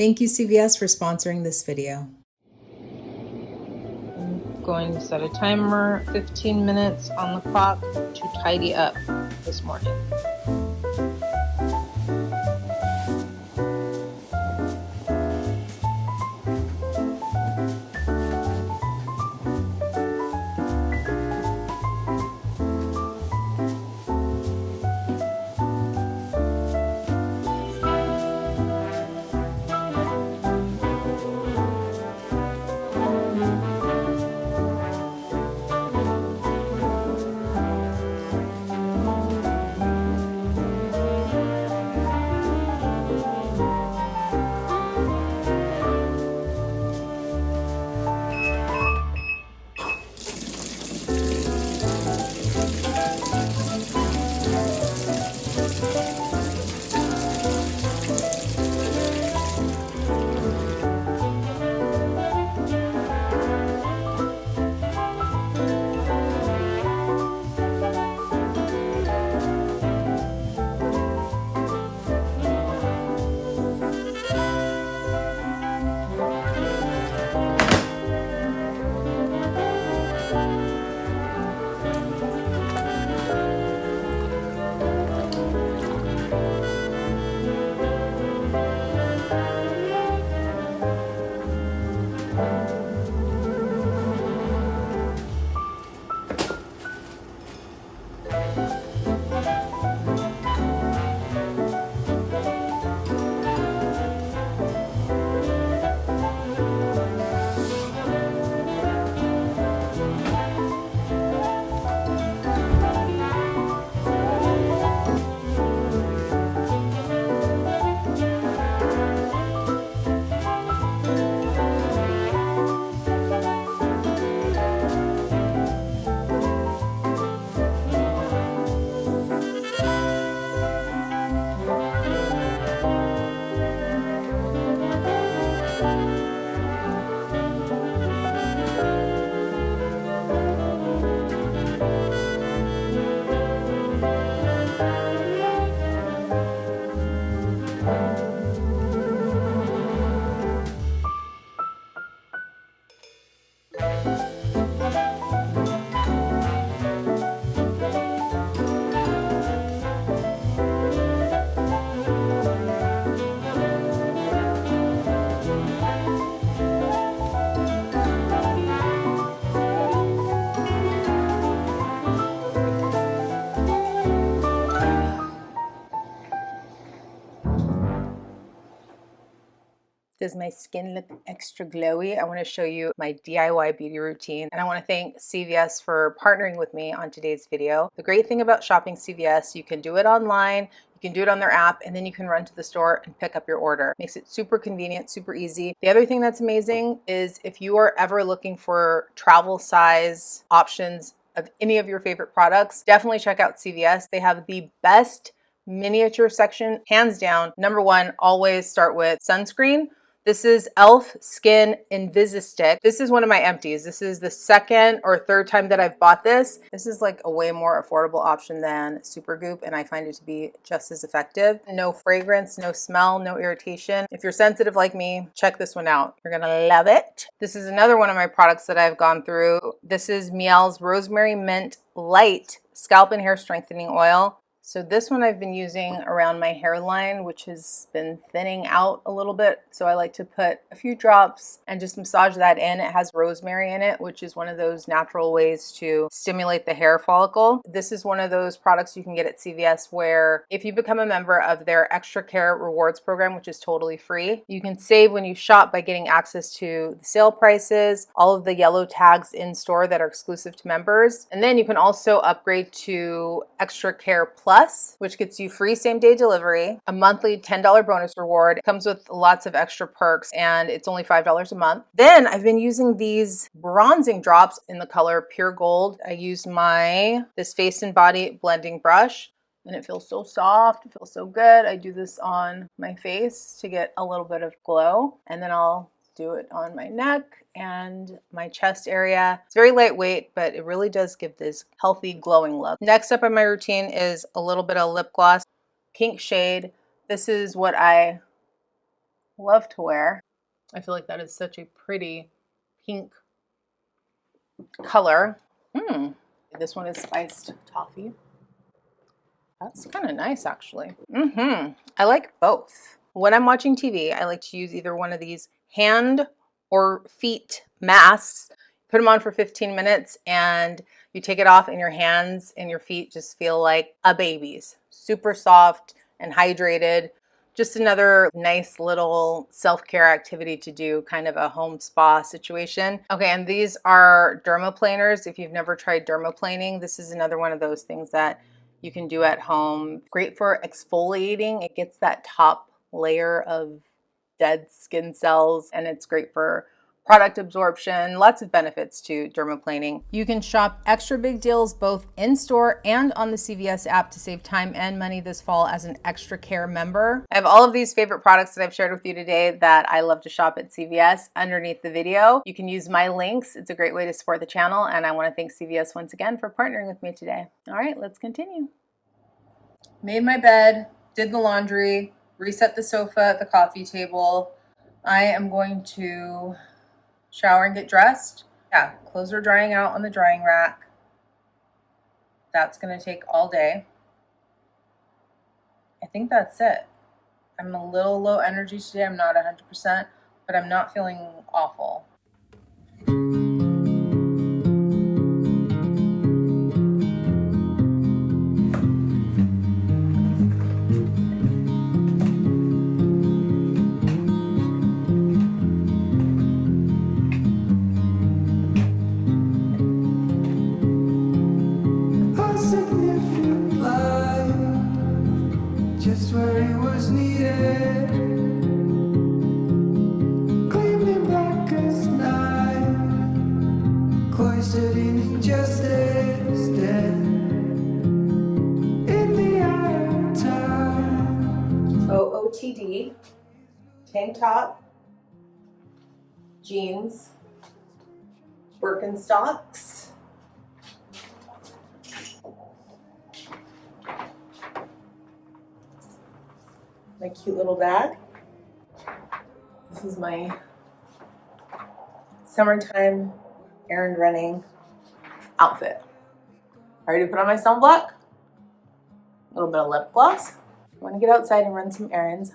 Thank you, CVS, for sponsoring this video. I'm going to set a timer, 15 minutes on the clock to tidy up this morning. Does my skin look extra glowy? I want to show you my DIY beauty routine, and I want to thank CVS for partnering with me on today's video. The great thing about shopping CVS, you can do it online, you can do it on their app, and then you can run to the store and pick up your order. Makes it super convenient, super easy. The other thing that's amazing is if you are ever looking for travel size options of any of your favorite products, definitely check out CVS. They have the best miniature section, hands down. Number one, always start with sunscreen. This is e.l.f. Skin Invisistick. This is one of my empties. This is the second or third time that I've bought this. This is like a way more affordable option than Supergoop, and I find it to be just as effective. No fragrance, no smell, no irritation. If you're sensitive like me, check this one out. You're gonna love it. This is another one of my products that I've gone through. This is Miele's Rosemary Mint Light Scalp and Hair Strengthening Oil. So this one I've been using around my hairline, which has been thinning out a little bit. So I like to put a few drops and just massage that in. It has rosemary in it, which is one of those natural ways to stimulate the hair follicle. This is one of those products you can get at CVS where if you become a member of their Extra Care Rewards program, which is totally free, you can save when you shop by getting access to the sale prices, all of the yellow tags in store that are exclusive to members. And then you can also upgrade to Extra Care Plus, which gets you free same-day delivery, a monthly $10 bonus reward. It comes with lots of extra perks, and it's only $5 a month. Then I've been using these bronzing drops in the color Pure Gold. I use this Face and Body blending brush, and it feels so soft. It feels so good. I do this on my face to get a little bit of glow, and then I'll do it on my neck and my chest area. It's very lightweight, but it really does give this healthy, glowing look. Next up on my routine is a little bit of lip gloss, pink shade. This is what I love to wear. I feel like that is such a pretty pink color. This one is spiced toffee. That's kind of nice, actually. I like both. When I'm watching TV, I like to use either one of these hand or feet masks. Put them on for 15 minutes and you take it off and your hands and your feet just feel like a baby's. Super soft and hydrated. Just another nice little self-care activity to do, kind of a home spa situation. Okay, and these are dermaplaners. If you've never tried dermaplaning, this is another one of those things that you can do at home. Great for exfoliating. It gets that top layer of dead skin cells, and it's great for product absorption. Lots of benefits to dermaplaning. You can shop extra big deals both in store and on the CVS app to save time and money this fall as an Extra Care member. I have all of these favorite products that I've shared with you today that I love to shop at CVS underneath the video. You can use my links. It's a great way to support the channel, and I want to thank CVS once again for partnering with me today. All right, let's continue. Made my bed, did the laundry, reset the sofa at the coffee table. I am going to shower and get dressed. Yeah, clothes are drying out on the drying rack. That's gonna take all day. I think that's it. I'm a little low energy today. I'm not 100%, but I'm not feeling awful. Just where it was needed, gleamed in black as night, cloistered in injustice, dead in the eye of time. OOTD, tank top, jeans, Birkenstocks. My cute little bag. This is my summertime errand running outfit. I already put on my sunblock, a little bit of lip gloss. I want to get outside and run some errands.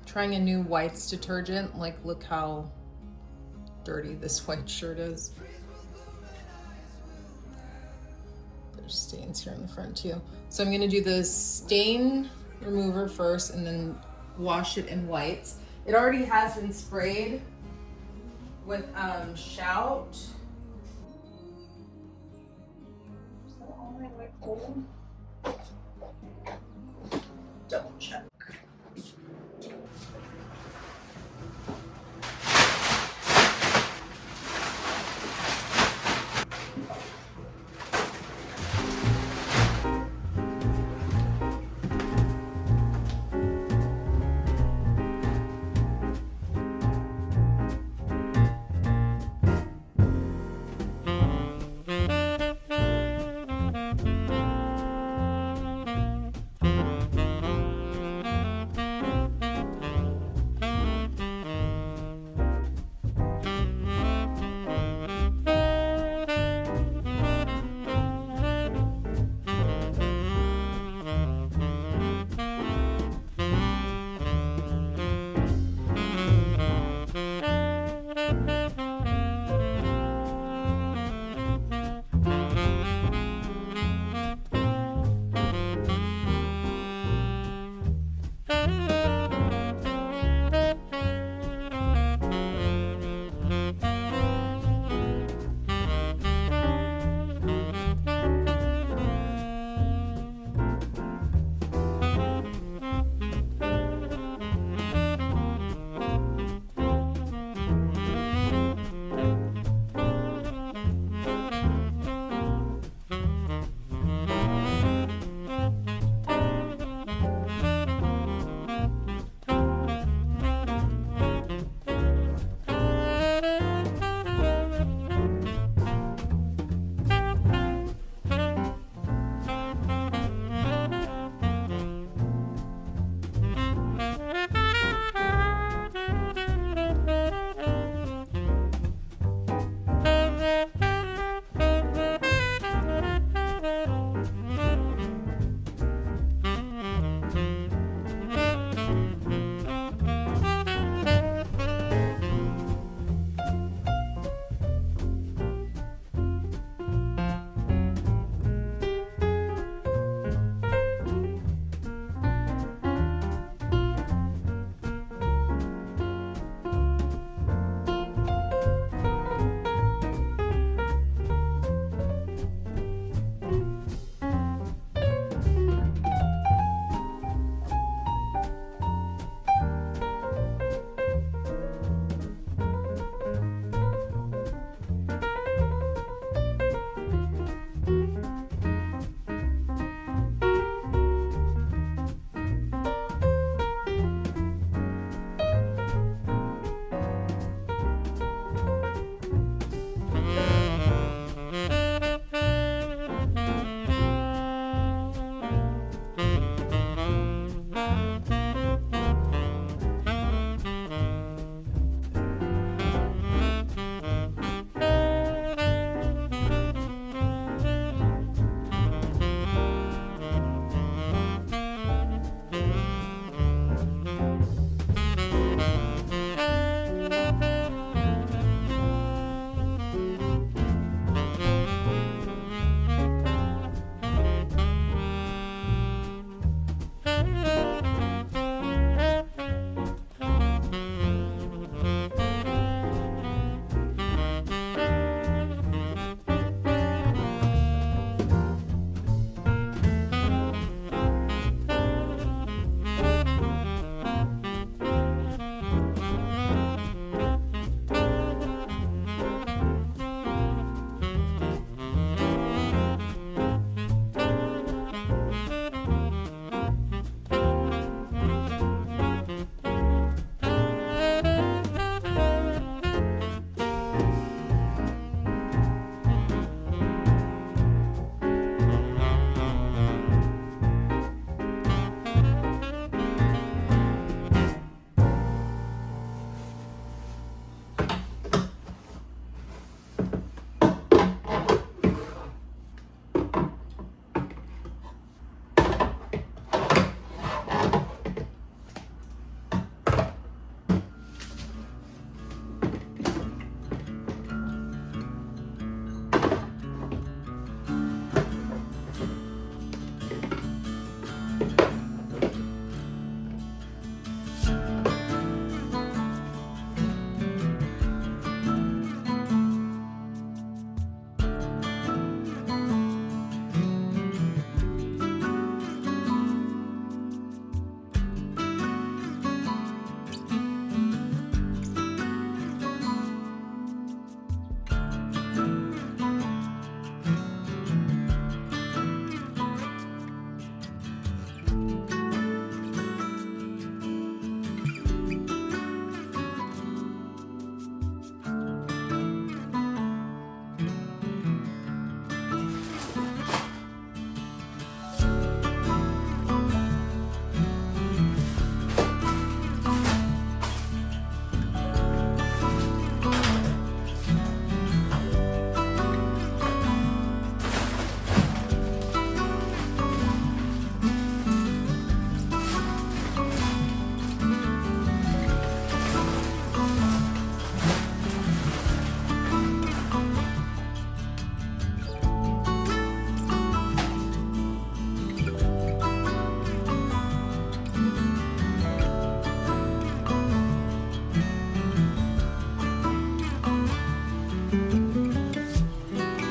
Trying a new whites detergent. Like, look how dirty this white shirt is. There's stains here in the front too. So I'm gonna do the stain remover first and then wash it in whites. It already has been sprayed with Shout. Is that all my white gold? Double check.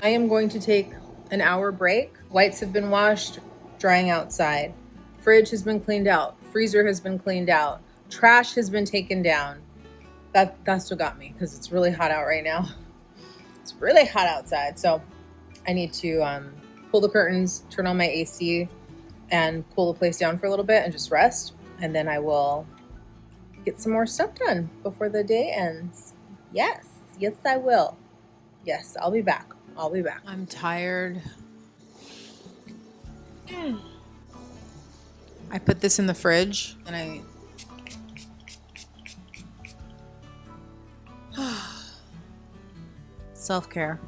I am going to take an hour break. Whites have been washed, drying outside. Fridge has been cleaned out. Freezer has been cleaned out. Trash has been taken down. That's what got me, because it's really hot out right now. It's really hot outside. So I need to pull the curtains, turn on my AC, and cool the place down for a little bit and just rest. And then I will get some more stuff done before the day ends. Yes, I will. Yes, I'll be back. I'm tired. I put this in the fridge and self-care.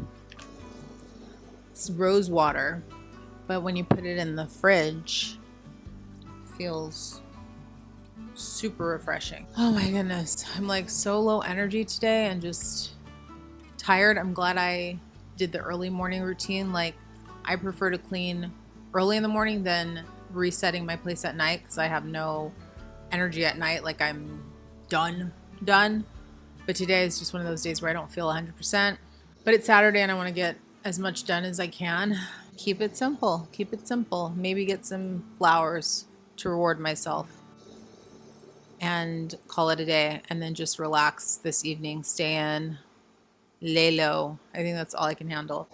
It's rose water, but when you put it in the fridge, it feels super refreshing. Oh my goodness. I'm like so low energy today and just tired. I'm glad I did the early morning routine. Like, I prefer to clean early in the morning than resetting my place at night, because I have no energy at night. Like, I'm done. But today is just one of those days where I don't feel 100%. But it's Saturday and I want to get as much done as I can. Keep it simple. Maybe get some flowers to reward myself and call it a day, and then just relax this evening, stay in, lay low. I think that's all I can handle.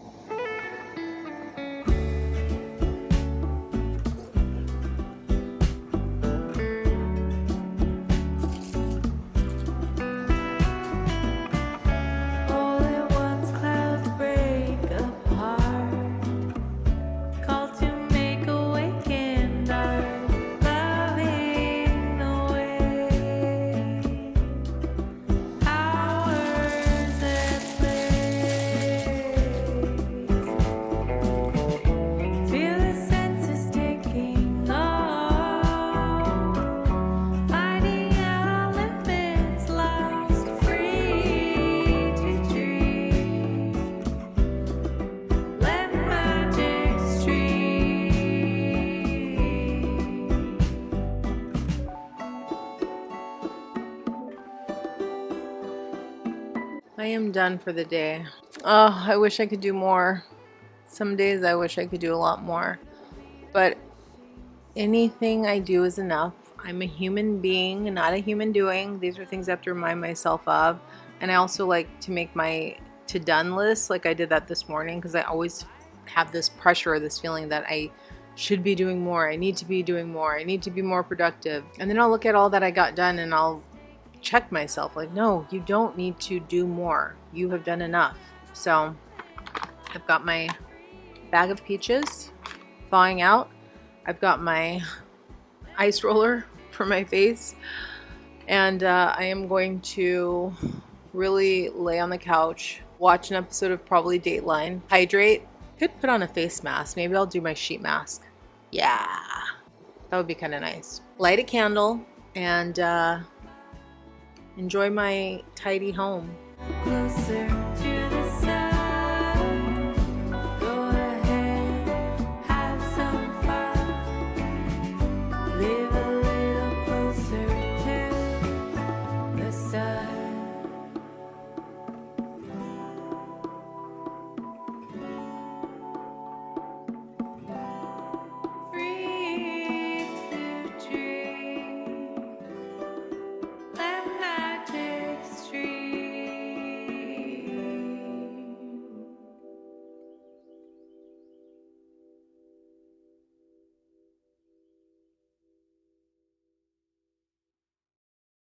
I am done for the day. Oh, I wish I could do more. Some days I wish I could do a lot more. But anything I do is enough. I'm a human being, not a human doing. These are things I have to remind myself of. And I also like to make my to-done list. Like, I did that this morning because I always have this pressure or this feeling that I should be doing more. I need to be doing more. I need to be more productive. And then I'll look at all that I got done and I'll check myself, like, no, you don't need to do more. You have done enough. So I've got my bag of peaches thawing out. I've got my ice roller for my face. And I am going to really lay on the couch, watch an episode of probably Dateline, hydrate. Could put on a face mask. Maybe I'll do my sheet mask. Yeah, that would be kind of nice. Light a candle and enjoy my tidy home. Closer to the sun.